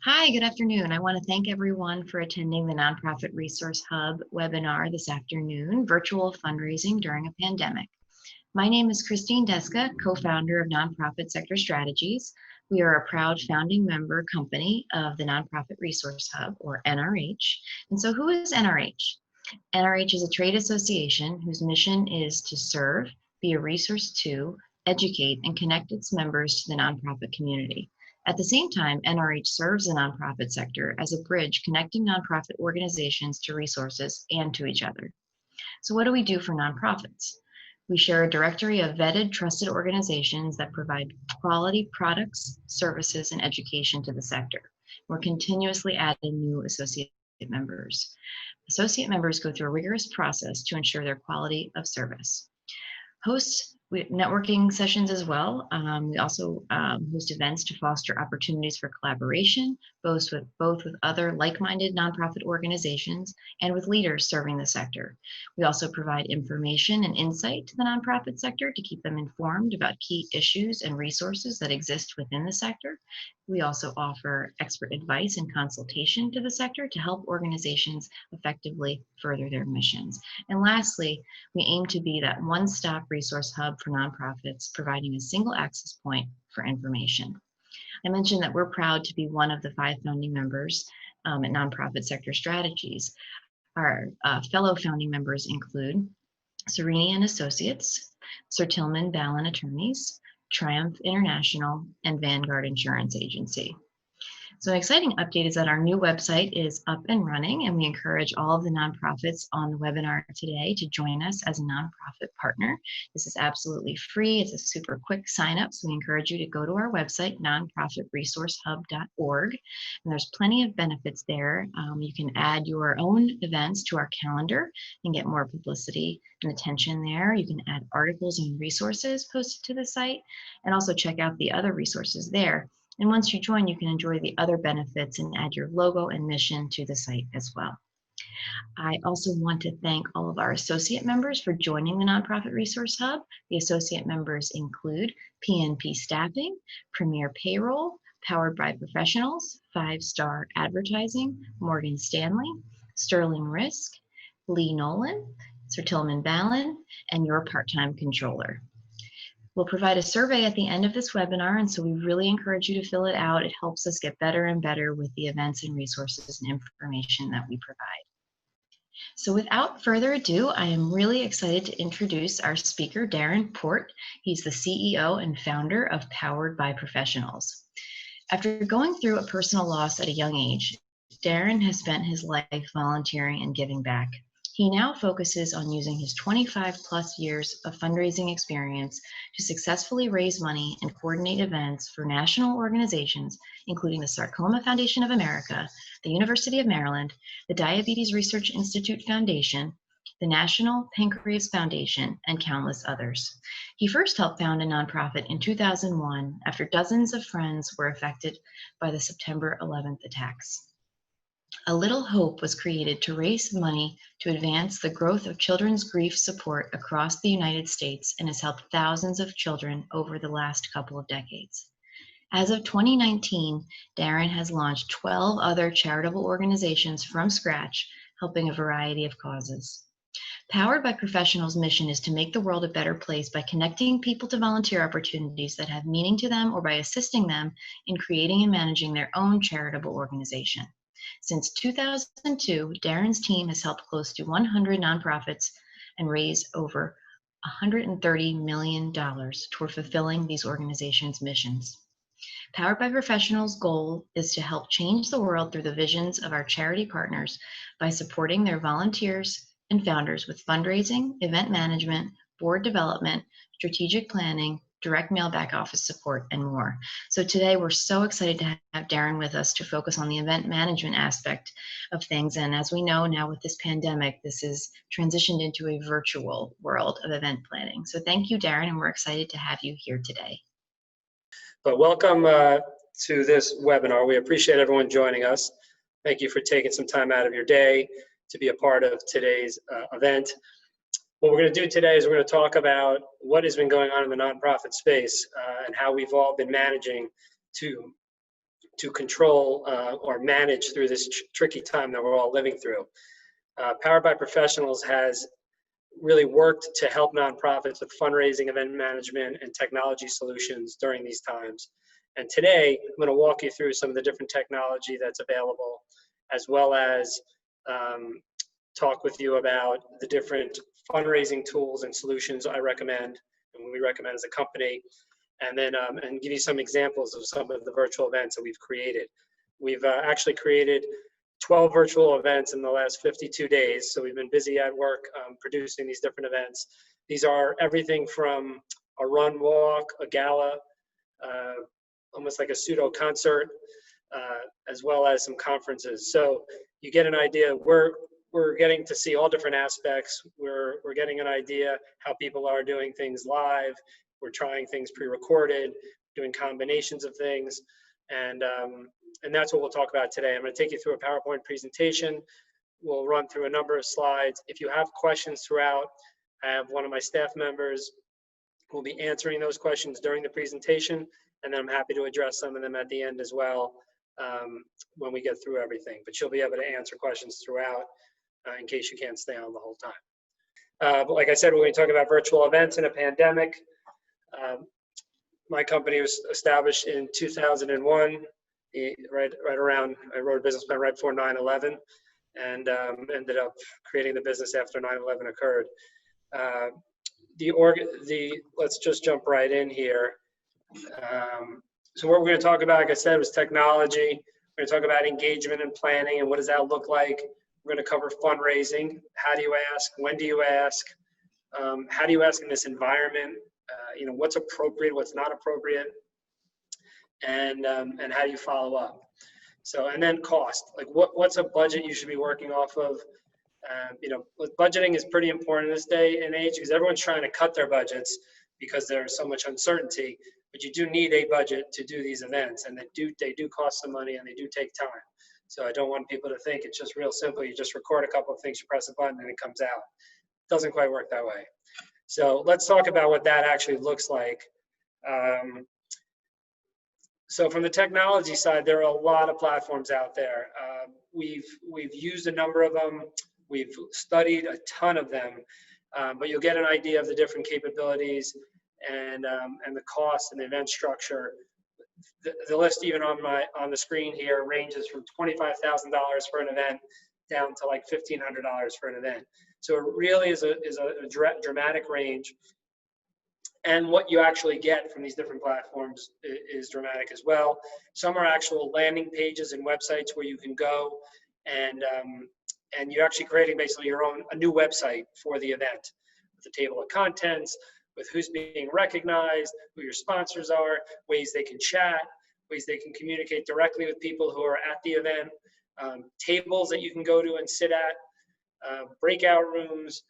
Hi, good afternoon. I want to thank everyone for attending the Nonprofit Resource Hub webinar this afternoon, Virtual Fundraising During a Pandemic. My name is Christine Deska, co-founder of Nonprofit Sector Strategies. We are a proud founding member company of the Nonprofit Resource Hub, or NRH. And so who is NRH? NRH is a trade association whose mission is to serve, be a resource to, educate, and connect its members to the nonprofit community. At the same time, NRH serves the nonprofit sector as a bridge connecting nonprofit organizations to resources and to each other. So what do we do for nonprofits? We share a directory of vetted, trusted organizations that provide quality products, services, and education to the sector. We're continuously adding new associate members. Associate members go through a rigorous process to ensure their quality of service. Hosts networking sessions as well. We also host events to foster opportunities for collaboration, both with other like-minded nonprofit organizations and with leaders serving the sector. We also provide information and insight to the nonprofit sector to keep them informed about key issues and resources that exist within the sector. We also offer expert advice and consultation to the sector to help organizations effectively further their missions. And lastly, we aim to be that one-stop resource hub for nonprofits, providing a single access point for information. I mentioned that we're proud to be one of the 5 founding members at Nonprofit Sector Strategies. Our fellow founding members include Serini and Associates, Sir Tillman Ballin Attorneys, Triumph International, and Vanguard Insurance Agency. So an exciting update is that our new website is up and running, and we encourage all of the nonprofits on the webinar today to join us as a nonprofit partner. This is absolutely free. It's a super quick sign up, so we encourage you to go to our website, nonprofitresourcehub.org, and there's plenty of benefits there. You can add your own events to our calendar and get more publicity and attention there. You can add articles and resources posted to the site, and also check out the other resources there. And once you join, you can enjoy the other benefits and add your logo and mission to the site as well. I also want to thank all of our associate members for joining the Nonprofit Resource Hub. The associate members include PNP Staffing, Premier Payroll, Powered by Professionals, 5 Star Advertising, Morgan Stanley, Sterling Risk, Lee Nolan, Sir Tillman Ballin, and your part-time controller. We'll provide a survey at the end of this webinar, and so we really encourage you to fill it out. It helps us get better and better with the events and resources and information that we provide. So without further ado, I am really excited to introduce our speaker, Darren Port. He's the CEO and founder of Powered by Professionals. After going through a personal loss at a young age, Darren has spent his life volunteering and giving back. He now focuses on using his 25 plus years of fundraising experience to successfully raise money and coordinate events for national organizations, including the Sarcoma Foundation of America, the University of Maryland, the Diabetes Research Institute Foundation, the National Pancreas Foundation, and countless others. He first helped found a nonprofit in 2001 after dozens of friends were affected by the September 11th attacks. A Little Hope was created to raise money to advance the growth of children's grief support across the United States and has helped thousands of children over the last couple of decades. As of 2019, Darren has launched 12 other charitable organizations from scratch, helping a variety of causes. Powered by Professionals' mission is to make the world a better place by connecting people to volunteer opportunities that have meaning to them or by assisting them in creating and managing their own charitable organization. Since 2002, Darren's team has helped close to 100 nonprofits and raised over $130 million toward fulfilling these organizations' missions. Powered by Professionals' goal is to help change the world through the visions of our charity partners by supporting their volunteers and founders with fundraising, event management, board development, strategic planning, direct mail back office support, and more. So today we're so excited to have Darren with us to focus on the event management aspect of things. And as we know now with this pandemic, this is transitioned into a virtual world of event planning. So thank you, Darren, and we're excited to have you here today. But welcome to this webinar. We appreciate everyone joining us. Thank you for taking some time out of your day to be a part of today's event. What we're going to do today is we're going to talk about what has been going on in the nonprofit space and how we've all been managing to to control or manage through this tricky time that we're all living through. Powered by Professionals has really worked to help nonprofits with fundraising, event management, and technology solutions during these times. And today, I'm going to walk you through some of the different technology that's available, as well as talk with you about the different fundraising tools and solutions I recommend and we recommend as a company, and then and give you some examples of some of the virtual events that we've created. We've actually created 12 virtual events in the last 52 days. So we've been busy at work producing these different events. These are everything from a run walk, a gala, almost like a pseudo concert, as well as some conferences. So you get an idea. We're getting to see all different aspects. We're getting an idea how people are doing things live. We're trying things pre-recorded, doing combinations of things, and that's what we'll talk about today. I'm going to take you through a PowerPoint presentation. We'll run through a number of slides. If you have questions throughout, I have one of my staff members who will be answering those questions during the presentation, and then I'm happy to address some of them at the end as well when we get through everything. But you'll be able to answer questions throughout in case you can't stay on the whole time. But like I said, we're going to talk about virtual events in a pandemic. My company was established in 2001, right around, I wrote a business plan right before 9/11, and ended up creating the business after 9/11 occurred. Let's just jump right in here. So what we're going to talk about, like I said, was technology. We're going to talk about engagement and planning and what does that look like. We're going to cover fundraising. How do you ask? When do you ask? How do you ask in this environment? What's appropriate, what's not appropriate, and how do you follow up? So, and then cost. Like, what's a budget you should be working off of? Budgeting is pretty important in this day and age because everyone's trying to cut their budgets because there's so much uncertainty. But you do need a budget to do these events, and they do cost some money and they do take time. So I don't want people to think it's just real simple. You just record a couple of things, you press a button, and it comes out. It doesn't quite work that way. So let's talk about what that actually looks like. So from the technology side, there are a lot of platforms out there. We've used a number of them. We've studied a ton of them, but you'll get an idea of the different capabilities and the cost and the event structure. The list even on the screen here ranges from $25,000 for an event down to like $1,500 for an event. So it really is a dramatic range. And what you actually get from these different platforms is dramatic as well. Some are actual landing pages and websites where you can go and you're actually creating basically a new website for the event with a table of contents, with who's being recognized, who your sponsors are, ways they can chat, ways they can communicate directly with people who are at the event, tables that you can go to and sit at, breakout rooms.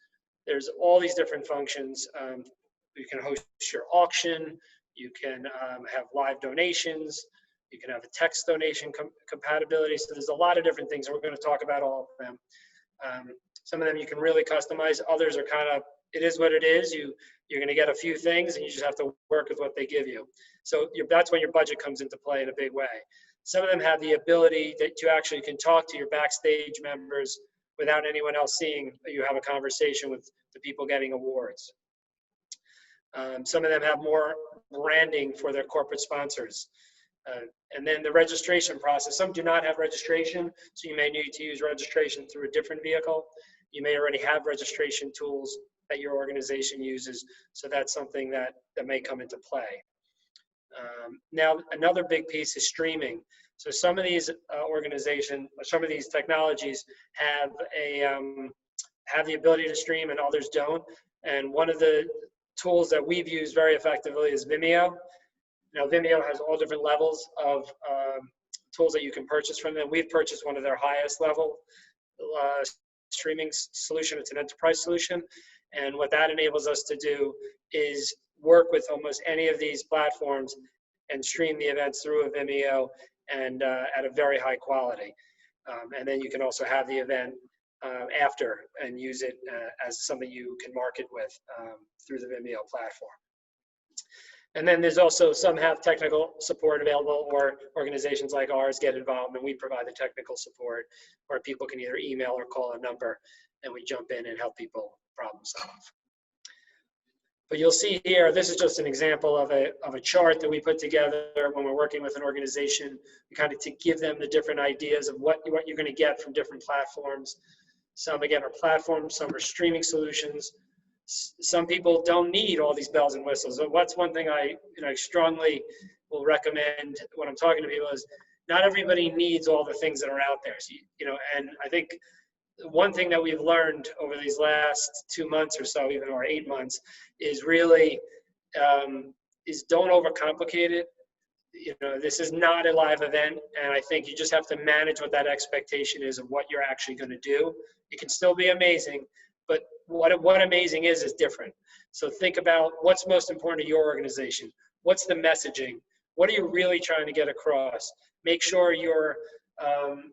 There's all these different functions. You can host your auction. You can have live donations. You can have a text donation compatibility. So there's a lot of different things, and we're going to talk about all of them. Some of them you can really customize. Others are kind of, it is what it is. You're going to get a few things, and you just have to work with what they give you. So that's when your budget comes into play in a big way. Some of them have the ability that you actually can talk to your backstage members without anyone else seeing that you have a conversation with the people getting awards. Some of them have more branding for their corporate sponsors. And then the registration process. Some do not have registration, so you may need to use registration through a different vehicle. You may already have registration tools that your organization uses, so that's something that may come into play. Now, another big piece is streaming. So some of these organizations, some of these technologies have the ability to stream and others don't. And one of the tools that we've used very effectively is Vimeo. Now, Vimeo has all different levels of tools that you can purchase from them. We've purchased one of their highest level streaming solution. It's an enterprise solution. And what that enables us to do is work with almost any of these platforms and stream the events through a Vimeo and at a very high quality. And then you can also have the event after and use it as something you can market with through the Vimeo platform. And then there's also some have technical support available, or organizations like ours get involved and we provide the technical support, or people can either email or call a number and we jump in and help people problem solve. But you'll see here, this is just an example of a chart that we put together when we're working with an organization, kind of to give them the different ideas of what you're going to get from different platforms. Some, again, are platforms, some are streaming solutions. Some people don't need all these bells and whistles. So what's one thing I strongly will recommend when I'm talking to people is not everybody needs all the things that are out there. So, and I think one thing that we've learned over these last 2 months or so, even or 8 months, is really is don't overcomplicate it. This is not a live event, and I think you just have to manage what that expectation is of what you're actually going to do. It can still be amazing, but what amazing is different. So think about what's most important to your organization. What's the messaging? What are you really trying to get across? Make sure your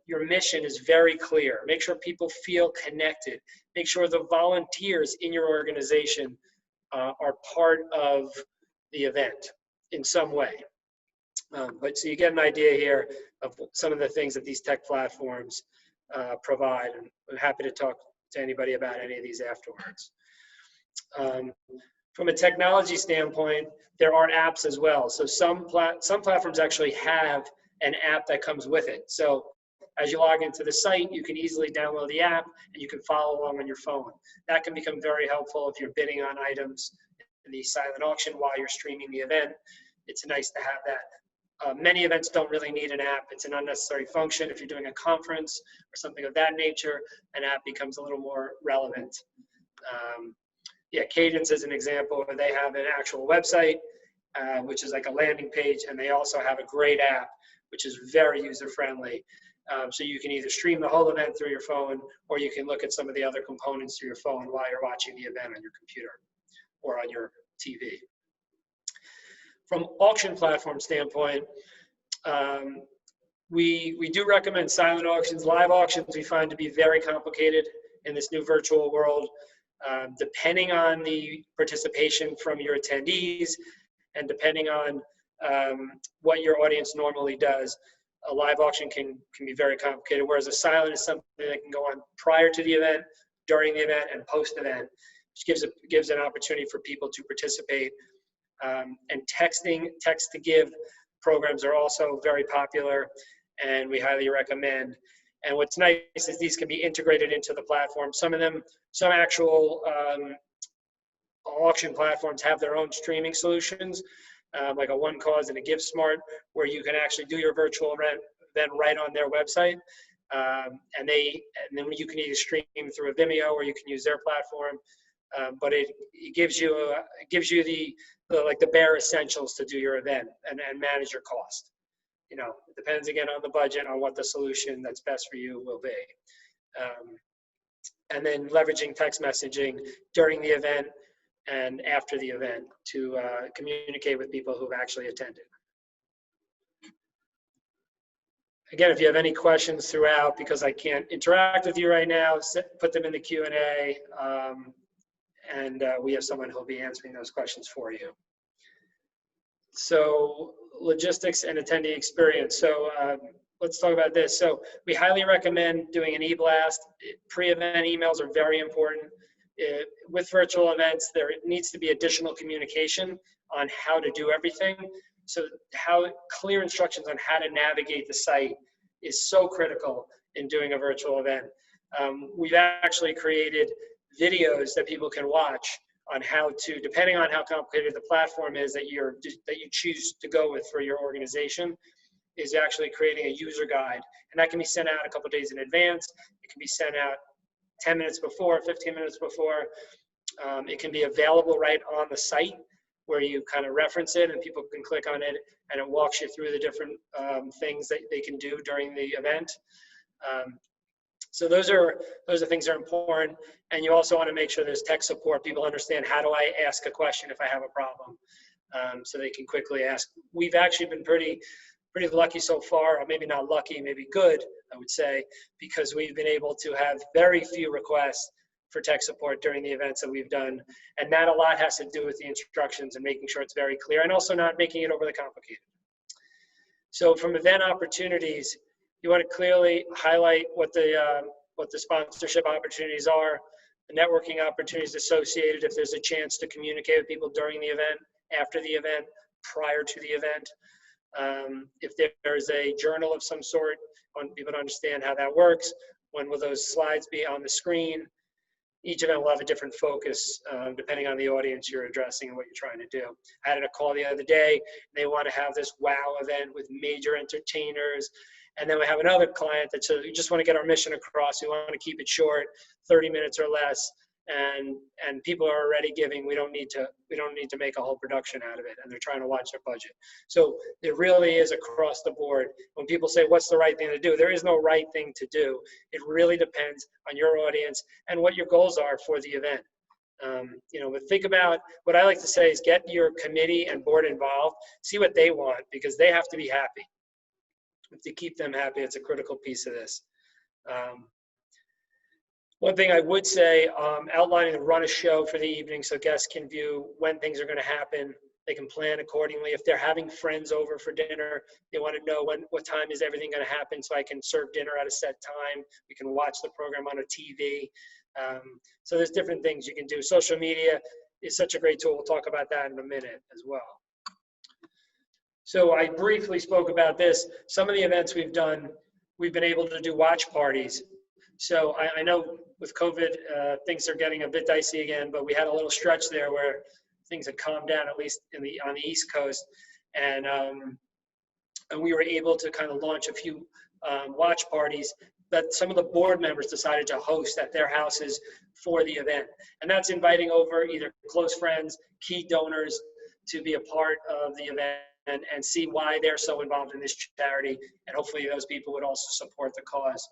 mission is very clear. Make sure people feel connected. Make sure the volunteers in your organization are part of the event in some way. But so you get an idea here of some of the things that these tech platforms provide. And I'm happy to talk to anybody about any of these afterwards. From a technology standpoint, there are apps as well. So some platforms actually have an app that comes with it. So as you log into the site, you can easily download the app and you can follow along on your phone. That can become very helpful if you're bidding on items in the silent auction while you're streaming the event. It's nice to have that. Many events don't really need an app. It's an unnecessary function. If you're doing a conference or something of that nature, an app becomes a little more relevant. Cadence is an example where they have an actual website, which is like a landing page, and they also have a great app, which is very user-friendly. So you can either stream the whole event through your phone, or you can look at some of the other components through your phone while you're watching the event on your computer or on your TV. From auction platform standpoint, we do recommend silent auctions. Live auctions we find to be very complicated in this new virtual world. Depending on the participation from your attendees and depending on what your audience normally does, a live auction can be very complicated, whereas a silent is something that can go on prior to the event, during the event, and post-event, which gives an opportunity for people to participate. And text-to-give programs are also very popular, and we highly recommend. And what's nice is these can be integrated into the platform. Some actual auction platforms have their own streaming solutions, like a One Cause and a GiveSmart, where you can actually do your virtual event right on their website. And then you can either stream through a Vimeo or you can use their platform. But it gives you the bare essentials to do your event and manage your cost. It depends again on the budget, on what the solution that's best for you will be. And then leveraging text messaging during the event and after the event to communicate with people who've actually attended. Again, if you have any questions throughout, because I can't interact with you right now, put them in the Q&A, and we have someone who'll be answering those questions for you. So logistics and attendee experience. So let's talk about this. So we highly recommend doing an e-blast. Pre-event emails are very important. With virtual events, there needs to be additional communication on how to do everything. So clear instructions on how to navigate the site is so critical in doing a virtual event. We've actually created videos that people can watch on how to, depending on how complicated the platform is that you choose to go with for your organization, is actually creating a user guide. And that can be sent out a couple days in advance. It can be sent out 10 minutes before, 15 minutes before. It can be available right on the site where you kind of reference it and people can click on it and it walks you through the different things that they can do during the event. So those are things that are important. And you also want to make sure there's tech support. People understand, how do I ask a question if I have a problem? So they can quickly ask. We've actually been pretty lucky so far, or maybe not lucky, maybe good, I would say, because we've been able to have very few requests for tech support during the events that we've done. And that a lot has to do with the instructions and making sure it's very clear and also not making it overly complicated. So from event opportunities, you want to clearly highlight what the sponsorship opportunities are, the networking opportunities associated if there's a chance to communicate with people during the event, after the event, prior to the event. If there's a journal of some sort, I want people to understand how that works. When will those slides be on the screen? Each event will have a different focus depending on the audience you're addressing and what you're trying to do. I had a call the other day. They want to have this wow event with major entertainers. And then we have another client that says, we just want to get our mission across. We want to keep it short, 30 minutes or less. And people are already giving. We don't need to make a whole production out of it. And they're trying to watch their budget. So it really is across the board. When people say, what's the right thing to do? There is no right thing to do. It really depends on your audience and what your goals are for the event. But think about, what I like to say is get your committee and board involved, see what they want, because they have to be happy. To keep them happy, it's a critical piece of this. One thing I would say, outlining the run of show for the evening so guests can view when things are going to happen. They can plan accordingly. If they're having friends over for dinner, they want to know what time is everything going to happen so I can serve dinner at a set time. We can watch the program on a TV. So there's different things you can do. Social media is such a great tool. We'll talk about that in a minute as well. So I briefly spoke about this. Some of the events we've done, we've been able to do watch parties. So I know with COVID, things are getting a bit dicey again, but we had a little stretch there where things had calmed down, at least on the East Coast. And we were able to kind of launch a few watch parties that some of the board members decided to host at their houses for the event. And that's inviting over either close friends, key donors to be a part of the event and see why they're so involved in this charity. And hopefully those people would also support the cause.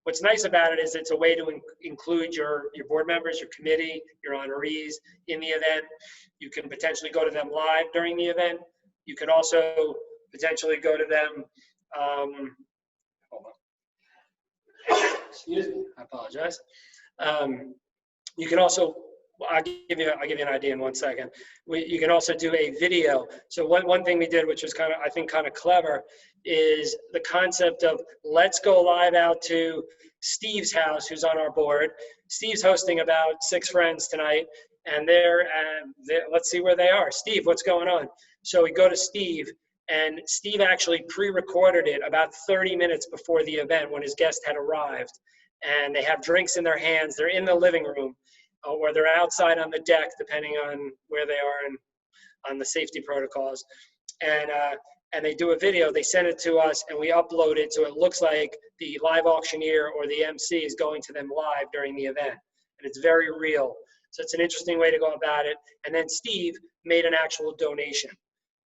What's nice about it is it's a way to include your board members, your committee, your honorees in the event. You can potentially go to them live during the event. You can also potentially go to them, hold on. Excuse me, I apologize. You can also, I'll give you an idea in 1 second. You can also do a video. So one thing we did, which was I think kind of clever, is the concept of let's go live out to Steve's house, who's on our board. Steve's hosting about 6 friends tonight, and let's see where they are. Steve, what's going on? So we go to Steve, and Steve actually pre-recorded it about 30 minutes before the event when his guest had arrived. And they have drinks in their hands. They're in the living room, or they're outside on the deck, depending on where they are and on the safety protocols. And they do a video, they send it to us, and we upload it so it looks like the live auctioneer or the MC is going to them live during the event. And it's very real. So it's an interesting way to go about it. And then Steve made an actual donation.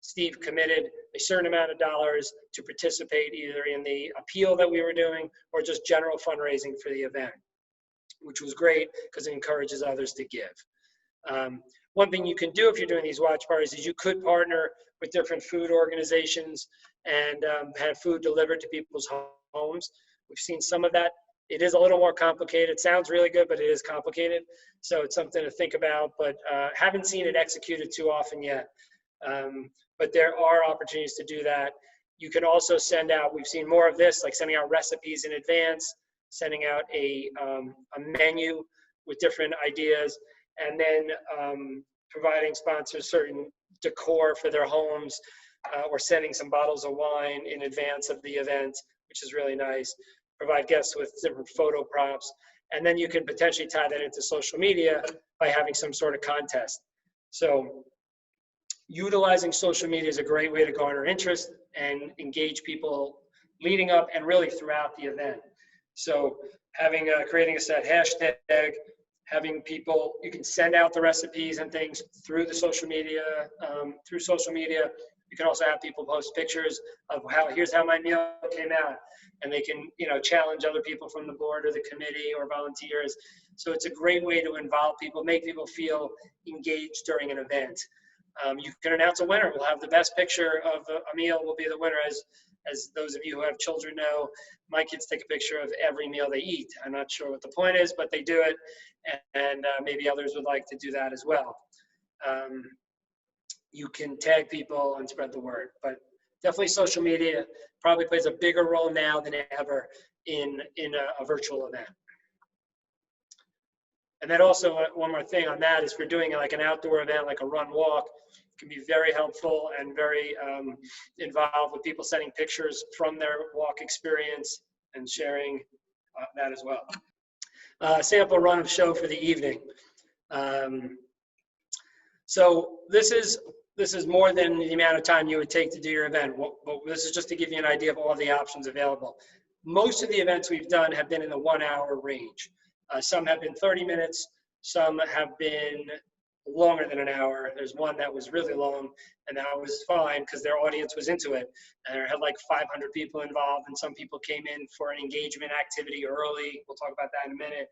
Steve committed a certain amount of dollars to participate either in the appeal that we were doing or just general fundraising for the event, which was great because it encourages others to give. One thing you can do if you're doing these watch parties is you could partner with different food organizations and have food delivered to people's homes. We've seen some of that. It is a little more complicated. It sounds really good, but it is complicated. So it's something to think about, but haven't seen it executed too often yet. But there are opportunities to do that. You can also send out, we've seen more of this, like sending out recipes in advance, sending out a menu with different ideas, and then providing sponsors certain decor for their homes, or sending some bottles of wine in advance of the event, which is really nice. Provide guests with different photo props. And then you can potentially tie that into social media by having some sort of contest. So utilizing social media is a great way to garner interest and engage people leading up and really throughout the event. So having creating a set hashtag, having people, you can send out the recipes and things through the social media, You can also have people post pictures of here's how my meal came out, and they can, challenge other people from the board or the committee or volunteers. So it's a great way to involve people, make people feel engaged during an event. You can announce a winner. We'll have the best picture of a meal will be the winner, As those of you who have children know, my kids take a picture of every meal they eat. I'm not sure what the point is, but they do it, and maybe others would like to do that as well. You can tag people and spread the word, but definitely social media probably plays a bigger role now than ever in a virtual event. And then also one more thing on that is if you're doing like an outdoor event, like a run walk, it can be very helpful and very involved with people sending pictures from their walk experience and sharing that as well. Sample run of show for the evening. So this is more than the amount of time you would take to do your event. But this is just to give you an idea of all the options available. Most of the events we've done have been in the 1 hour range. Some have been 30 minutes. Some have been longer than an hour. There's one that was really long, and that was fine because their audience was into it. And it had like 500 people involved, and some people came in for an engagement activity early. We'll talk about that in a minute.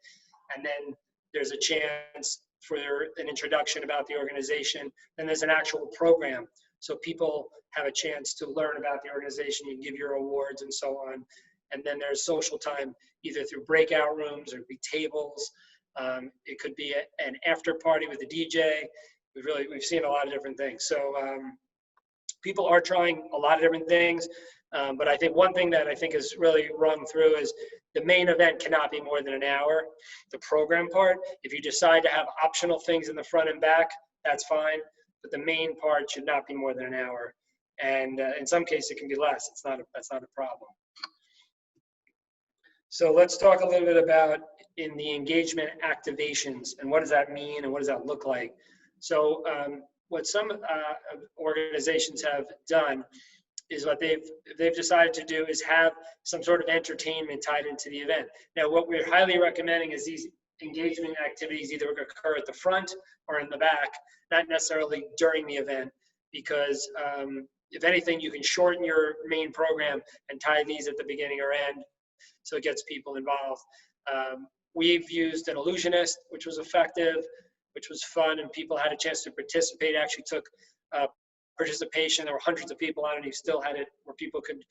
And then there's a chance for an introduction about the organization. Then there's an actual program. So people have a chance to learn about the organization. You can give your awards and so on. And then there's social time, either through breakout rooms or be tables. It could be an after party with a DJ. We've seen a lot of different things. So people are trying a lot of different things. But I think one thing that I think is really rung through is the main event cannot be more than an hour. The program part, if you decide to have optional things in the front and back, that's fine. But the main part should not be more than an hour. And in some cases, it can be less. That's not a problem. So let's talk a little bit about in the engagement activations and what does that mean and what does that look like. So what some organizations have done is what they've decided to do is have some sort of entertainment tied into the event. Now, what we're highly recommending is these engagement activities either occur at the front or in the back, not necessarily during the event, because if anything, you can shorten your main program and tie these at the beginning or end, so it gets people involved. We've used an illusionist, which was effective, which was fun, and people had a chance to participate. Actually took participation. There were hundreds of people on it. You still had it where people could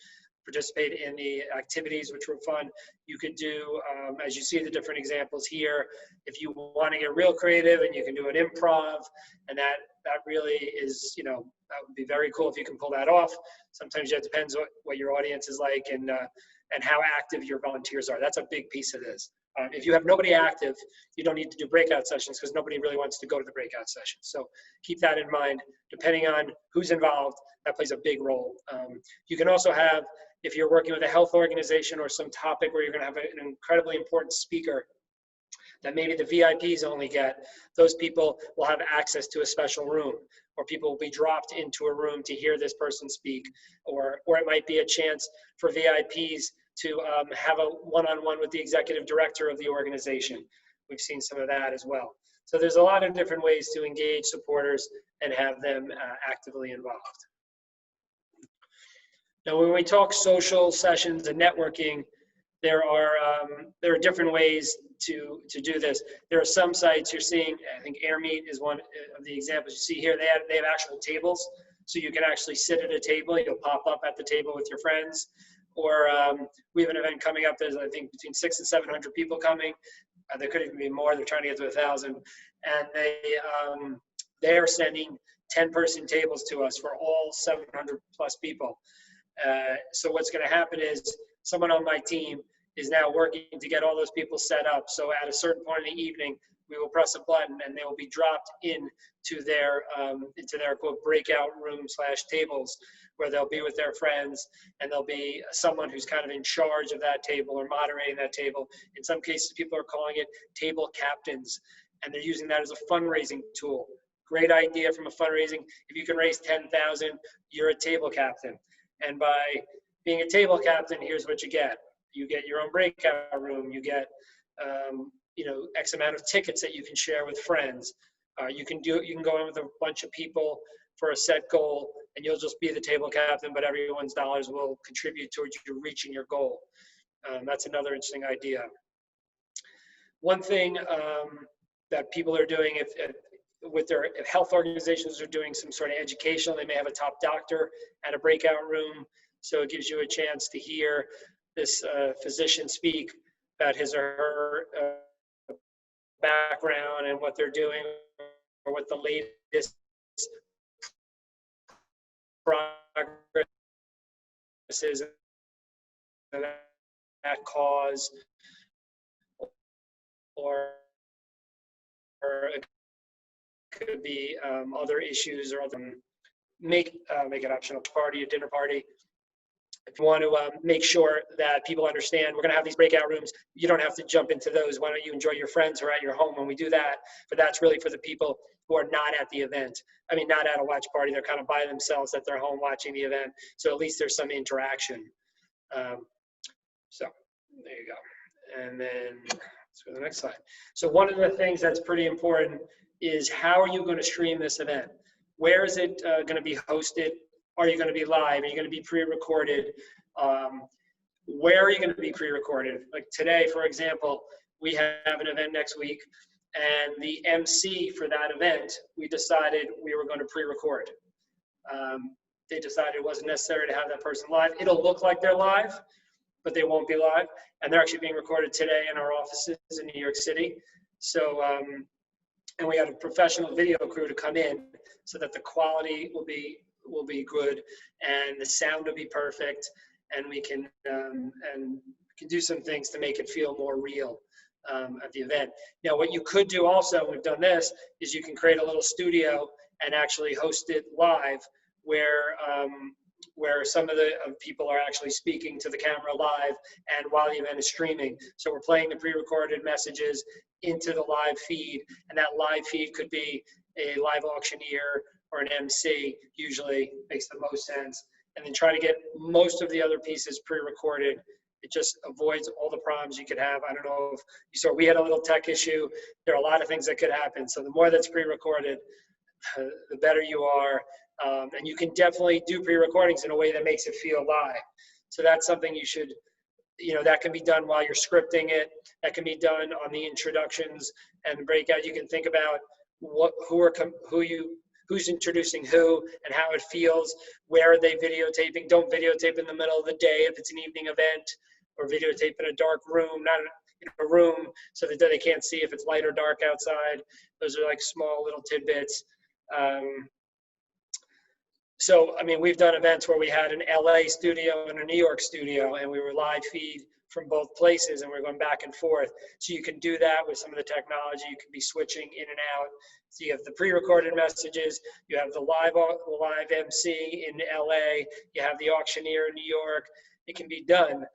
participate in the activities, which were fun. You could do, as you see the different examples here, if you want to get real creative, and you can do an improv, and that really is, that would be very cool if you can pull that off. Sometimes it depends what your audience is like and how active your volunteers are. That's a big piece of this. If you have nobody active, you don't need to do breakout sessions because nobody really wants to go to the breakout session. So keep that in mind. Depending on who's involved, that plays a big role. You can also have, if you're working with a health organization or some topic where you're going to have an incredibly important speaker that maybe the VIPs only get, those people will have access to a special room, or people will be dropped into a room to hear this person speak, or it might be a chance for VIPs to have a one-on-one with the executive director of the organization. We've seen some of that as well. So there's a lot of different ways to engage supporters and have them actively involved. Now, when we talk social sessions and networking, there are different ways to do this. There are some sites you're seeing, I think AirMeet is one of the examples you see here. They have actual tables, so you can actually sit at a table. You'll pop up at the table with your friends. Or we have an event coming up. There's, I think, between 600 and 700 people coming. There could even be more. They're trying to get to 1,000. And they are sending 10-person tables to us for all 700 plus people. So what's going to happen is someone on my team is now working to get all those people set up. So at a certain point in the evening, we will press a button and they will be dropped into their quote breakout room / tables, where they'll be with their friends, and there'll be someone who's kind of in charge of that table or moderating that table. In some cases, people are calling it table captains, and they're using that as a fundraising tool. Great idea from a fundraising. If you can raise 10,000, you're a table captain. And by being a table captain, here's what you get. You get your own breakout room. You get X amount of tickets that you can share with friends. You can go in with a bunch of people for a set goal, and you'll just be the table captain, but everyone's dollars will contribute towards you reaching your goal. That's another interesting idea. One thing that people are doing, if health organizations are doing some sort of educational, they may have a top doctor at a breakout room. So it gives you a chance to hear this physician speak about his or her background and what they're doing, or what the latest progress is in that cause, or it could be other issues, or other, make it optional. Party, a dinner party. If you want to make sure that people understand, we're going to have these breakout rooms. You don't have to jump into those. Why don't you enjoy your friends who are at your home when we do that? But that's really for the people who are not at the event. I mean, not at a watch party. They're kind of by themselves at their home watching the event. So at least there's some interaction. So there you go. And then let's go to the next slide. So one of the things that's pretty important is, how are you going to stream this event? Where is it going to be hosted? Are you going to be live? Are you going to be pre-recorded? Where are you going to be pre-recorded? Like today, for example, we have an event next week, and the MC for that event, we decided we were going to pre-record. They decided it wasn't necessary to have that person live. It'll look like they're live, but they won't be live. And they're actually being recorded today in our offices in New York City. So, and we had a professional video crew to come in so that the quality will be good, and the sound will be perfect, and we can do some things to make it feel more real at the event. Now, what you could do also, we've done this, is you can create a little studio and actually host it live, where some of the people are actually speaking to the camera live, and while the event is streaming. So we're playing the pre-recorded messages into the live feed, and that live feed could be a live auctioneer or an MC, usually makes the most sense, and then try to get most of the other pieces pre-recorded. It just avoids all the problems you could have. I don't know if you saw, we had a little tech issue. There are a lot of things that could happen. So the more that's pre-recorded, the better you are. And you can definitely do pre-recordings in a way that makes it feel live. So that's something you should, that can be done while you're scripting it. That can be done on the introductions and the breakout. You can think about who's introducing who and how it feels. Where are they videotaping? Don't videotape in the middle of the day if it's an evening event, or videotape in a dark room, not in a room, so that they can't see if it's light or dark outside. Those are like small little tidbits. So, I mean, we've done events where we had an LA studio and a New York studio, and we were live feed from both places, and we're going back and forth. So you can do that with some of the technology. You can be switching in and out. So you have the pre-recorded messages, you have the live MC in LA, you have the auctioneer in New York. It can be done.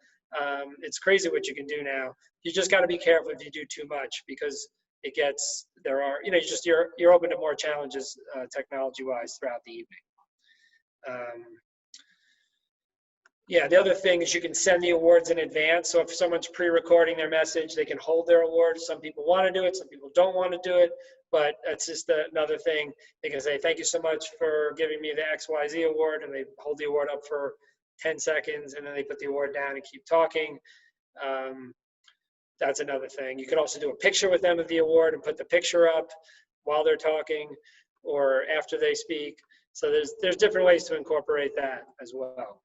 It's crazy what you can do now. You just got to be careful if you do too much, because you're open to more challenges technology-wise throughout the evening. Yeah, the other thing is you can send the awards in advance. So if someone's pre-recording their message, they can hold their award. Some people want to do it, some people don't want to do it, but that's just another thing. They can say, thank you so much for giving me the XYZ award, and they hold the award up for 10 seconds, and then they put the award down and keep talking. That's another thing. You can also do a picture with them of the award and put the picture up while they're talking or after they speak. So there's different ways to incorporate that as well.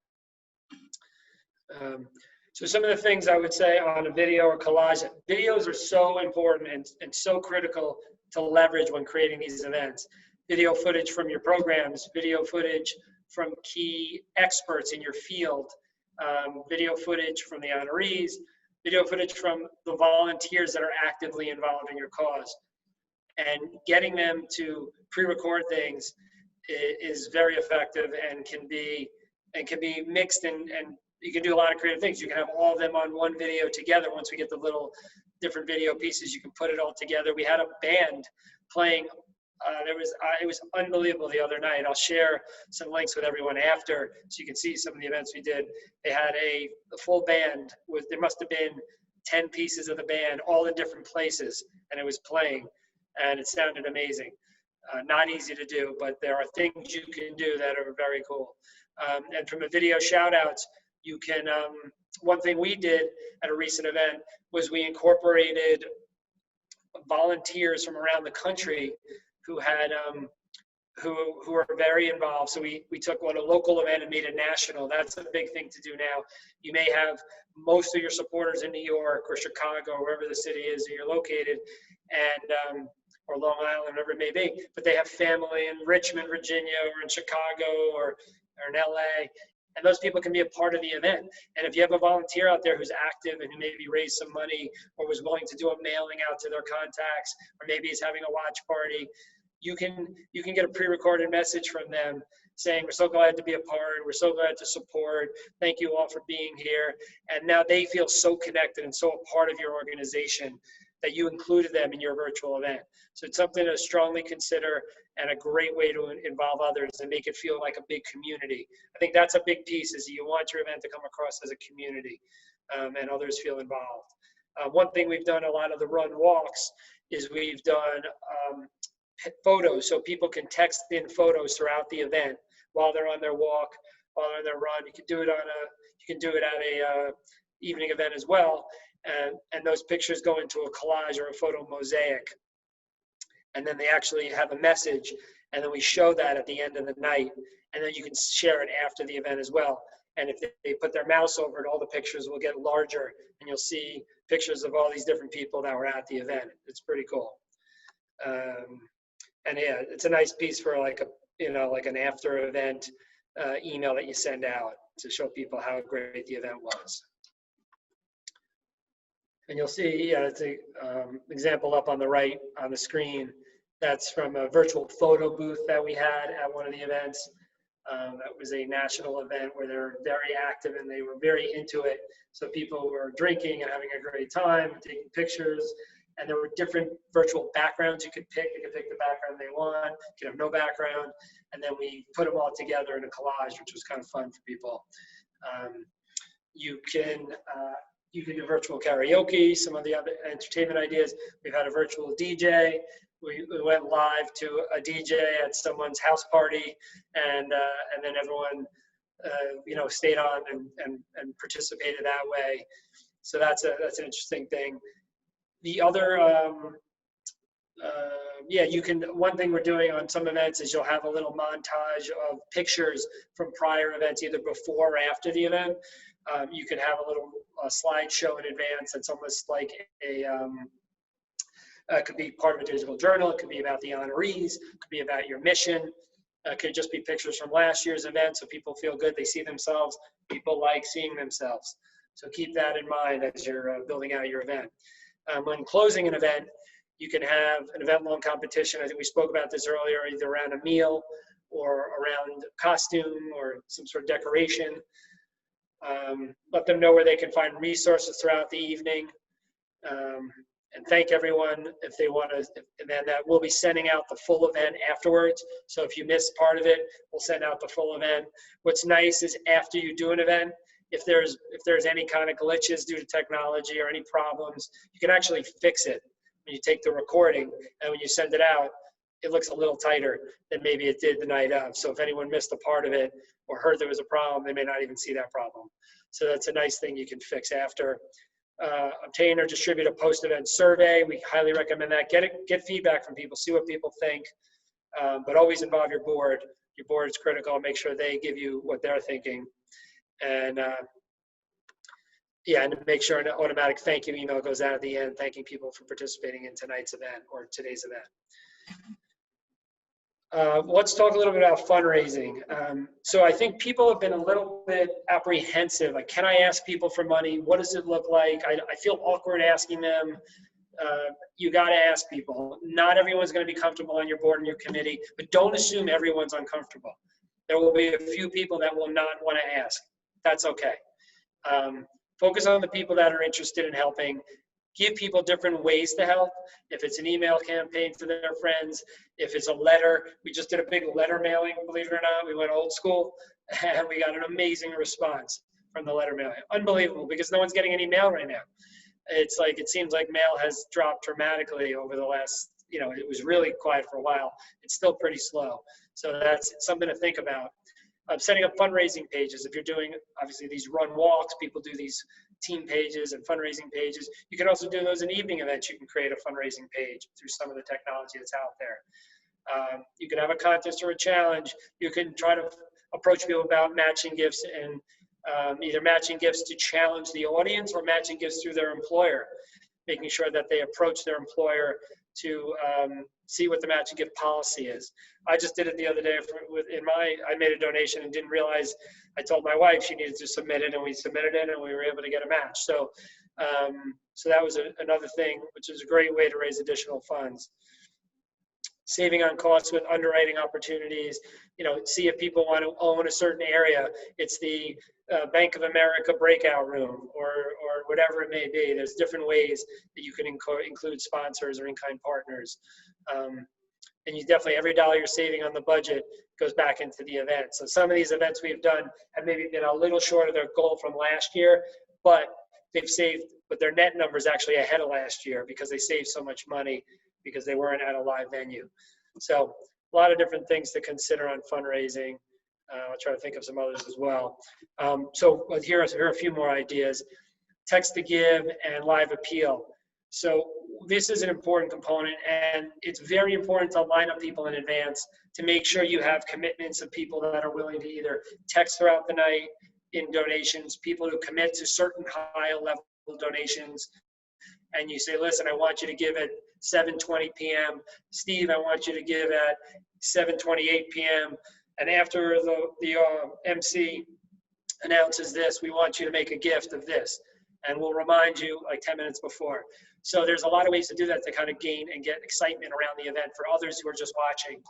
So some of the things I would say on a video or collage, videos are so important and so critical to leverage when creating these events. Video footage from your programs, video footage from key experts in your field, video footage from the honorees, video footage from the volunteers that are actively involved in your cause. And getting them to pre-record things is very effective and can be mixed, and you can do a lot of creative things. You can have all of them on one video together. Once we get the little different video pieces, you can put it all together. We had a band playing. It was unbelievable the other night. I'll share some links with everyone after so you can see some of the events we did. They had a full band there must have been 10 pieces of the band all in different places, and it was playing, and it sounded amazing. Not easy to do, but there are things you can do that are very cool. And from the video shout outs, you can, one thing we did at a recent event was we incorporated volunteers from around the country who had who are very involved. So we took a local event and made it national. That's a big thing to do now. You may have most of your supporters in New York or Chicago, or wherever the city is that you're located, and or Long Island, whatever it may be, but they have family in Richmond, Virginia, or in Chicago, or in LA, and those people can be a part of the event. And if you have a volunteer out there who's active and who maybe raised some money or was willing to do a mailing out to their contacts, or maybe is having a watch party, you can get a pre-recorded message from them saying, we're so glad to be a part, we're so glad to support, thank you all for being here. And now they feel so connected and so a part of your organization that you included them in your virtual event. So it's something to strongly consider and a great way to involve others and make it feel like a big community. I think that's a big piece, is you want your event to come across as a community, and others feel involved. One thing we've done a lot of the run walks is we've done photos, so people can text in photos throughout the event while they're on their walk, while they're on their run. You can do it at a evening event as well, and those pictures go into a collage or a photo mosaic, and then they actually have a message, and then we show that at the end of the night, and then you can share it after the event as well. And if they put their mouse over it, all the pictures will get larger, and you'll see pictures of all these different people that were at the event. It's pretty cool. And yeah, it's a nice piece for like an after event email that you send out to show people how great the event was. And you'll see, it's an example up on the right on the screen. That's from a virtual photo booth that we had at one of the events. That was a national event where they were very active and they were very into it. So people were drinking and having a great time and taking pictures. And there were different virtual backgrounds you could pick. You could pick the background they want. You could have no background. And then we put them all together in a collage, which was kind of fun for people. You can do virtual karaoke, some of the other entertainment ideas. We've had a virtual DJ. We went live to a DJ at someone's house party, and then everyone stayed on and participated that way. So that's an interesting thing. The other, one thing we're doing on some events is you'll have a little montage of pictures from prior events, either before or after the event. You can have a little slideshow in advance. It's almost like it could be part of a digital journal. It could be about the honorees. It could be about your mission. It could just be pictures from last year's event so people feel good. They see themselves. People like seeing themselves. So keep that in mind as you're building out your event. When closing an event, you can have an event-long competition. I think we spoke about this earlier, either around a meal or around costume or some sort of decoration. Let them know where they can find resources throughout the evening. And thank everyone if they want to, and then that we'll be sending out the full event afterwards. So if you missed part of it, we'll send out the full event. What's nice is after you do an event, if there's any kind of glitches due to technology or any problems, you can actually fix it when you take the recording, and when you send it out, it looks a little tighter than maybe it did the night of. So if anyone missed a part of it or heard there was a problem, they may not even see that problem. So that's a nice thing you can fix after. Obtain or distribute a post-event survey. We highly recommend that. Get feedback from people, see what people think, but always involve your board. Your board is critical. Make sure they give you what they're thinking. And and make sure an automatic thank you email goes out at the end, thanking people for participating in tonight's event or today's event. Let's talk a little bit about fundraising. So I think people have been a little bit apprehensive. Like, can I ask people for money? What does it look like? I feel awkward asking them. You got to ask people. Not everyone's going to be comfortable on your board and your committee, but don't assume everyone's uncomfortable. There will be a few people that will not want to ask. That's okay. Focus on the people that are interested in helping. Give people different ways to help. If it's an email campaign to their friends, if it's a letter, we just did a big letter mailing, believe it or not. We went old school, and we got an amazing response from the letter mailing. Unbelievable, because no one's getting any mail right now. It's like, it seems like mail has dropped dramatically over the last, it was really quiet for a while. It's still pretty slow. So that's something to think about. Setting up fundraising pages. If you're doing, obviously, these run walks, people do these team pages and fundraising pages. You can also do those in evening events. You can create a fundraising page through some of the technology that's out there. You can have a contest or a challenge. You can try to approach people about matching gifts, and either matching gifts to challenge the audience or matching gifts through their employer, making sure that they approach their employer to see what the matching gift policy is. I just did it the other day I made a donation and didn't realize, I told my wife she needed to submit it, and we submitted it and we were able to get a match. So so that was another thing, which is a great way to raise additional funds. Saving on costs with underwriting opportunities. See if people want to own a certain area. It's the Bank of America breakout room, or whatever it may be. There's different ways that you can include sponsors or in-kind partners. And you definitely, every dollar you're saving on the budget goes back into the event. So some of these events we've done have maybe been a little short of their goal from last year, but their net number is actually ahead of last year because they saved so much money because they weren't at a live venue. So a lot of different things to consider on fundraising. I'll try to think of some others as well. So here are a few more ideas. Text to give and live appeal. So this is an important component, and it's very important to line up people in advance to make sure you have commitments of people that are willing to either text throughout the night in donations, people who commit to certain high level donations, and you say, listen, I want you to give at 7:20 p.m. Steve, I want you to give at 7:28 p.m. And after the MC announces this, we want you to make a gift of this. And we'll remind you like 10 minutes before. So there's a lot of ways to do that to kind of gain and get excitement around the event for others who are just watching.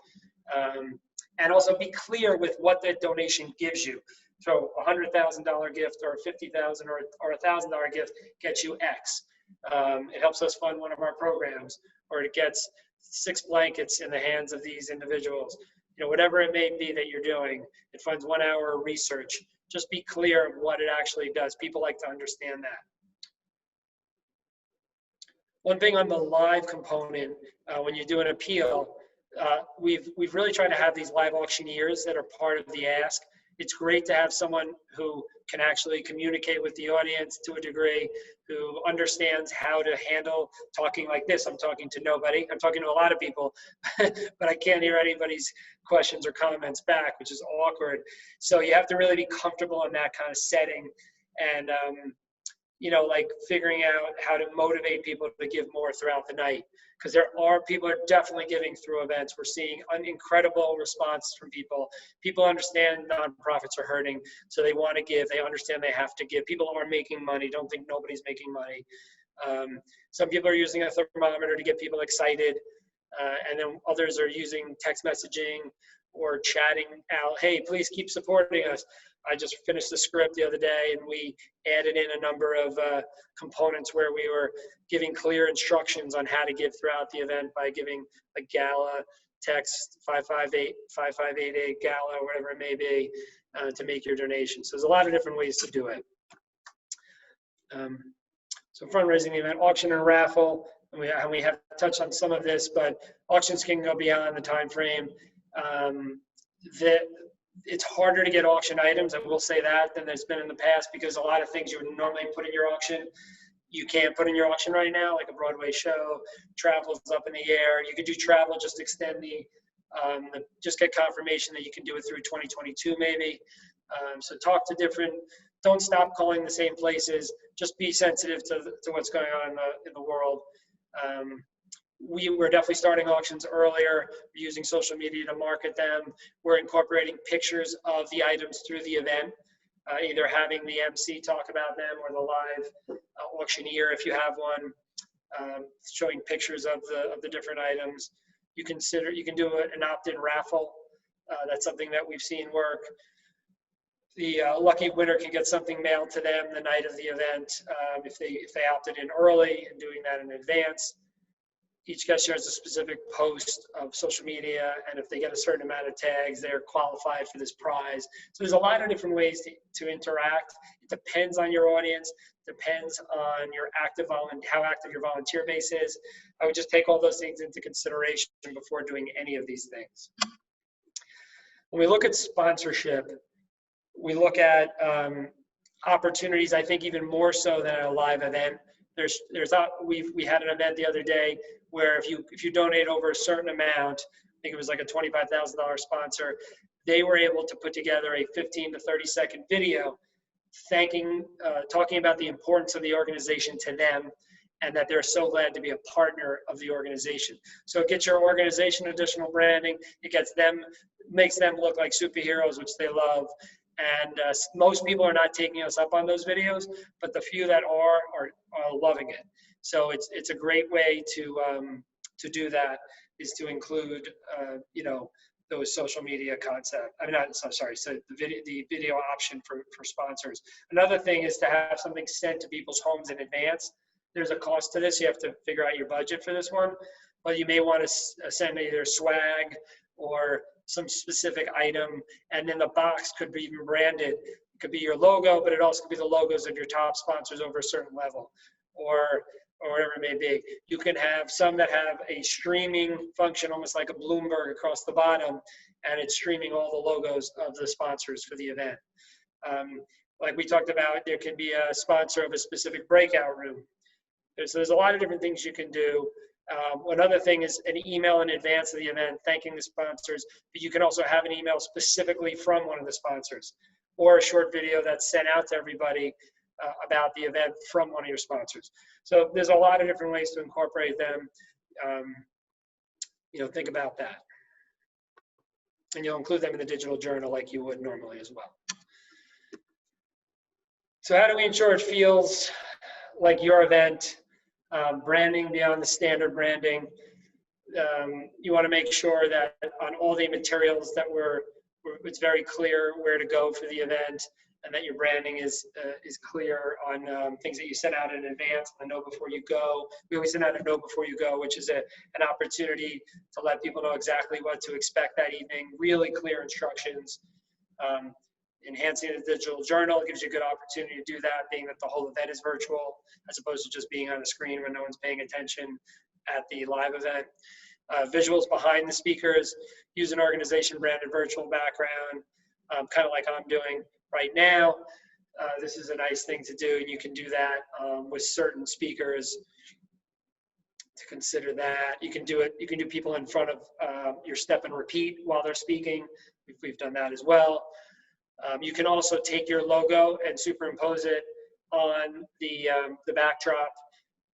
And also be clear with what that donation gives you. So a $100,000 gift or a $50,000 or a $1,000 gift gets you X. It helps us fund one of our programs, or it gets 6 blankets in the hands of these individuals. Whatever it may be that you're doing, it funds 1 hour of research. Just be clear of what it actually does. People like to understand that. One thing on the live component, when you do an appeal, we've really tried to have these live auctioneers that are part of the ask. It's great to have someone who can actually communicate with the audience to a degree, who understands how to handle talking like this. I'm talking to nobody. I'm talking to a lot of people, but I can't hear anybody's questions or comments back, which is awkward. So you have to really be comfortable in that kind of setting, and like figuring out how to motivate people to give more throughout the night. Because people are definitely giving through events. We're seeing an incredible response from people. People understand nonprofits are hurting, so they want to give. They understand they have to give. People are making money. Don't think nobody's making money. Some people are using a thermometer to get people excited, and then others are using text messaging or chatting out, hey, please keep supporting us. I just finished the script the other day, and we added in a number of components where we were giving clear instructions on how to give throughout the event by giving a gala text 55888 gala, or whatever it may be, to make your donation. So there's a lot of different ways to do it. So fundraising the event, auction and raffle, and we have touched on some of this, but auctions can go beyond the time frame. It's harder to get auction items, I will say that, than there's been in the past, because a lot of things you would normally put in your auction, you can't put in your auction right now, like a Broadway show. Travel's up in the air. You could do travel, just extend just get confirmation that you can do it through 2022 maybe. So talk to don't stop calling the same places. Just be sensitive to what's going on in the world. We're definitely starting auctions earlier. We're using social media to market them. We're incorporating pictures of the items through the event, either having the MC talk about them or the live auctioneer, if you have one, showing pictures of the different items. You can do an opt-in raffle. That's something that we've seen work. The lucky winner can get something mailed to them the night of the event if they opted in early, and doing that in advance. Each guest shares a specific post of social media, and if they get a certain amount of tags, they're qualified for this prize. So there's a lot of different ways to interact. It depends on your audience, depends on how active your volunteer base is. I would just take all those things into consideration before doing any of these things. When we look at sponsorship, we look at opportunities, I think even more so than a live event. We had an event the other day where if you donate over a certain amount, think it was like a $25,000 sponsor. They were able to put together a 15 to 30-second video talking about the importance of the organization to them, and that they're so glad to be a partner of the organization. So it gets your organization additional branding. It makes them look like superheroes, which they love. And most people are not taking us up on those videos, but the few that are loving it. So it's a great way to do that, is to include those social media concept. I mean, so the video option for sponsors. Another thing is to have something sent to people's homes in advance. There's a cost to this. You have to figure out your budget for this one, but you may want to send either swag or some specific item, and then the box could be even branded. It could be your logo, but it also could be the logos of your top sponsors over a certain level, or whatever it may be. You can have some that have a streaming function, almost like a Bloomberg across the bottom, and it's streaming all the logos of the sponsors for the event. Like we talked about, there can be a sponsor of a specific breakout room. So there's a lot of different things you can do. Another thing is an email in advance of the event thanking the sponsors, but you can also have an email specifically from one of the sponsors, or a short video that's sent out to everybody about the event from one of your sponsors. So there's a lot of different ways to incorporate them. Think about that. And you'll include them in the digital journal like you would normally as well. So how do we ensure it feels like your event? Branding beyond the standard branding. You want to make sure that on all the materials that it's very clear where to go for the event, and that your branding is clear on things that you send out in advance, the know before you go. We always send out a know before you go, which is an opportunity to let people know exactly what to expect that evening, really clear instructions. Enhancing the digital journal gives you a good opportunity to do that, being that the whole event is virtual, as opposed to just being on a screen when no one's paying attention at the live event. Visuals behind the speakers, use an organization branded virtual background, kind of like I'm doing right now. This is a nice thing to do, and you can do that with certain speakers to consider that. You can do it. You can do people in front of your step and repeat while they're speaking. We've done that as well. You can also take your logo and superimpose it on the backdrop.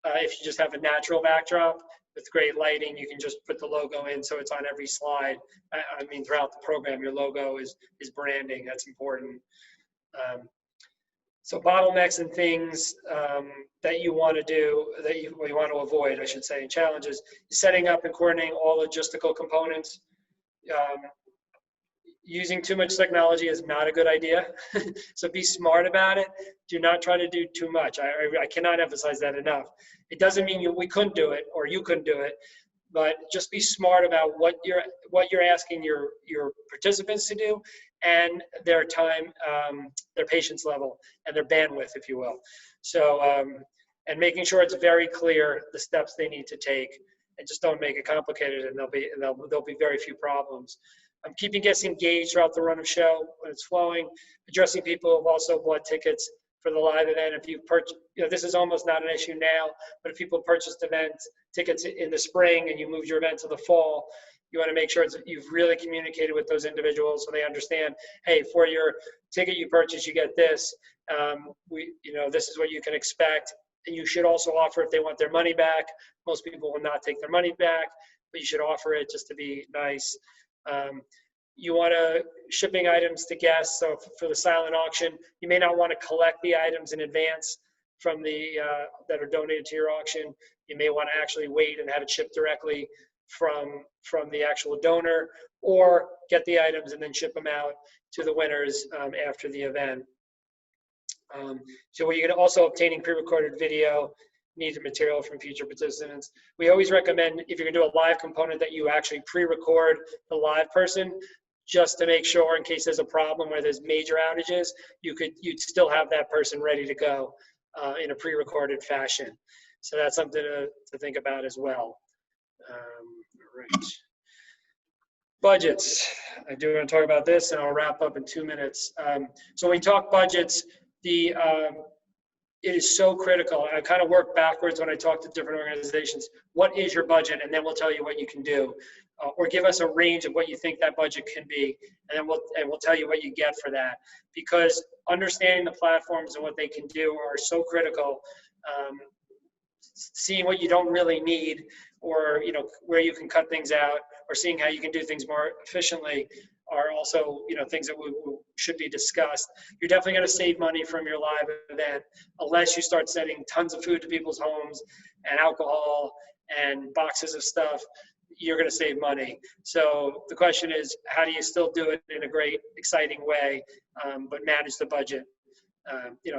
If you just have a natural backdrop with great lighting, you can just put the logo in so it's on every slide. I mean, throughout the program, your logo is branding. That's important. So bottlenecks and things that you want to do, that you want to avoid, I should say, and challenges, setting up and coordinating all logistical components. Using too much technology is not a good idea. So be smart about it. Do not try to do too much. I cannot emphasize that enough. It doesn't mean we couldn't do it or you couldn't do it, but just be smart about what you're asking your participants to do, and their time, their patience level, and their bandwidth, if you will. So, and making sure it's very clear the steps they need to take, and just don't make it complicated, and there'll be very few problems. Keeping guests engaged throughout the run of show when it's flowing, addressing people who have also bought tickets for the live event. If you've purchased, this is almost not an issue now, but if people purchased tickets in the spring and you moved your event to the fall, you want to make sure you've really communicated with those individuals so they understand, hey, for your ticket you purchased, you get this. This is what you can expect. And you should also offer if they want their money back. Most people will not take their money back, but you should offer it just to be nice. You want to shipping items to guests. So for the silent auction, you may not want to collect the items in advance from that are donated to your auction. You may want to actually wait and have it shipped directly from the actual donor, or get the items and then ship them out to the winners after the event. So you can also obtaining pre-recorded video, needed material from future participants. We always recommend, if you're gonna do a live component, that you actually pre-record the live person, just to make sure in case there's a problem where there's major outages, you'd still have that person ready to go in a pre-recorded fashion. So that's something to think about as well. All right. Budgets. I do want to talk about this, and I'll wrap up in 2 minutes. So when we talk budgets, it is so critical. I kind of work backwards when I talk to different organizations. What is your budget? And then we'll tell you what you can do. or give us a range of what you think that budget can be, and then we'll tell you what you get for that. Because understanding the platforms and what they can do are so critical. Seeing what you don't really need, or where you can cut things out, or seeing how you can do things more efficiently, are also things that should be discussed. You're definitely going to save money from your live event unless you start sending tons of food to people's homes and alcohol and boxes of stuff. You're going to save money. So the question is, how do you still do it in a great, exciting way, but manage the budget?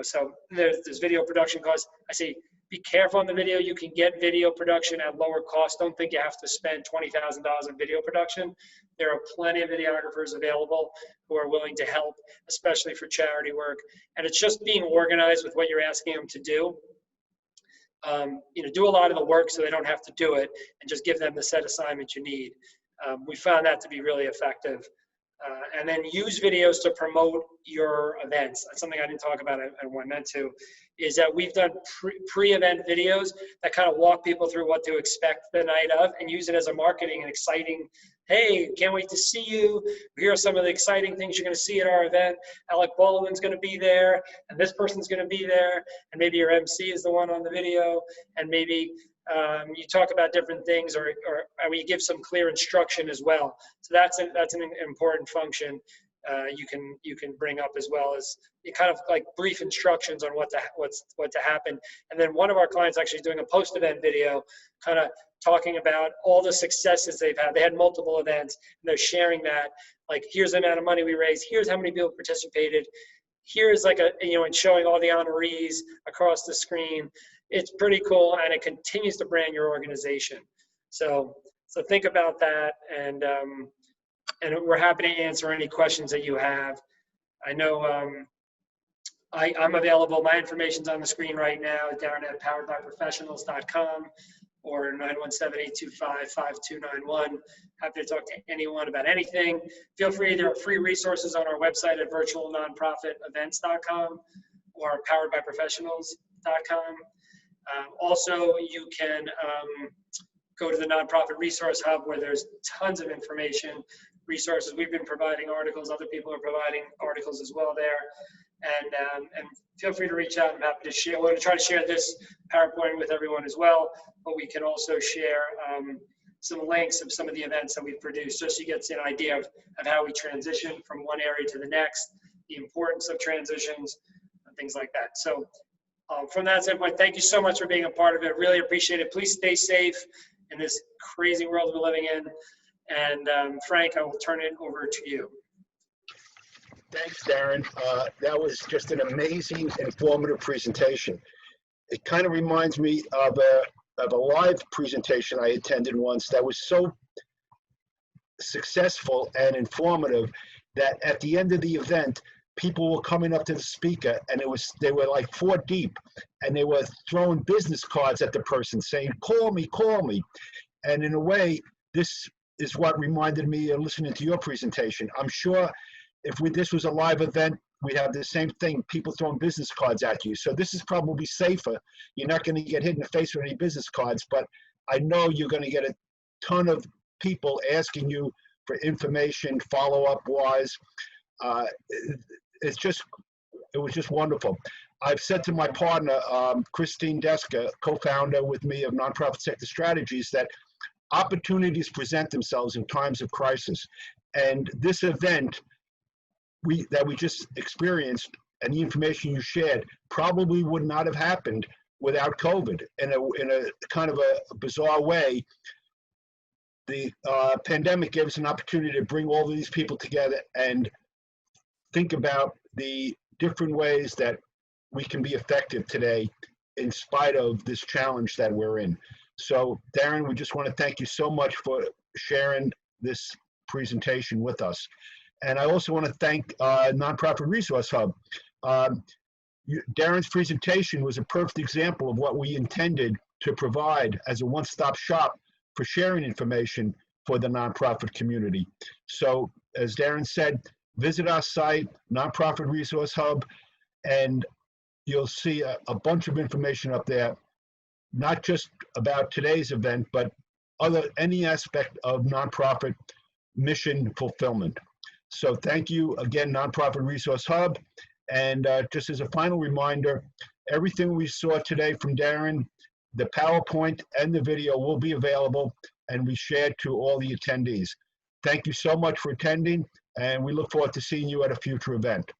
So there's video production costs. I say, be careful on the video. You can get video production at lower cost. Don't think you have to spend $20,000 on video production. There are plenty of videographers available who are willing to help, especially for charity work. And it's just being organized with what you're asking them to do. Do a lot of the work so they don't have to do it, and just give them the set assignments you need. We found that to be really effective. And then use videos to promote your events. That's something I didn't talk about, I meant to, is that we've done pre-event videos that kind of walk people through what to expect the night of, and use it as a marketing and exciting, hey, can't wait to see you. Here are some of the exciting things you're going to see at our event. Alec Baldwin's going to be there, and this person's going to be there, and maybe your MC is the one on the video, and maybe you talk about different things, or we give some clear instruction as well. So that's an important function you can bring up, as well as kind of like brief instructions on what to happen. And then one of our clients actually is doing a post-event video, kind of talking about all the successes they've had. They had multiple events, and they're sharing that. Like, here's the amount of money we raised. Here's how many people participated. Here's like and showing all the honorees across the screen. It's pretty cool, and it continues to brand your organization. So think about that, and we're happy to answer any questions that you have. I know I'm available. My information's on the screen right now, Darren at poweredbyprofessionals.com or 917-825-5291. Happy to talk to anyone about anything. Feel free, there are free resources on our website at virtualnonprofitevents.com or poweredbyprofessionals.com. Also, you can go to the Nonprofit Resource Hub, where there's tons of information, resources. We've been providing articles. Other people are providing articles as well there. And feel free to reach out. I'm happy to share. We're going to try to share this PowerPoint with everyone as well, but we can also share some links of some of the events that we've produced, just so you get an idea of how we transition from one area to the next, the importance of transitions, and things like that. So from that standpoint, thank you so much for being a part of it. Really appreciate it. Please stay safe in this crazy world we're living in. And Frank, I will turn it over to you. Thanks, Darren. That was just an amazing, informative presentation. It kind of reminds me of a live presentation I attended once that was so successful and informative that at the end of the event, people were coming up to the speaker, and they were like 4 deep, and they were throwing business cards at the person saying, call me, call me. And in a way, this is what reminded me of listening to your presentation. I'm sure if this was a live event, we'd have the same thing, people throwing business cards at you. So this is probably safer. You're not going to get hit in the face with any business cards, but I know you're going to get a ton of people asking you for information, follow-up wise. It was just wonderful. I've said to my partner, Christine Deska, co-founder with me of Nonprofit Sector Strategies, that opportunities present themselves in times of crisis. And this event that we just experienced, and the information you shared, probably would not have happened without COVID. In a kind of a bizarre way, the pandemic gave us an opportunity to bring all of these people together and think about the different ways that we can be effective today in spite of this challenge that we're in. So, Darren, we just want to thank you so much for sharing this presentation with us. And I also want to thank Nonprofit Resource Hub. Darren's presentation was a perfect example of what we intended to provide as a one-stop shop for sharing information for the nonprofit community. So, as Darren said, visit our site, Nonprofit Resource Hub, and you'll see a bunch of information up there, not just about today's event, but any aspect of nonprofit mission fulfillment. So thank you again, Nonprofit Resource Hub. And just as a final reminder, everything we saw today from Darren, the PowerPoint and the video will be available and we shared to all the attendees. Thank you so much for attending, and we look forward to seeing you at a future event.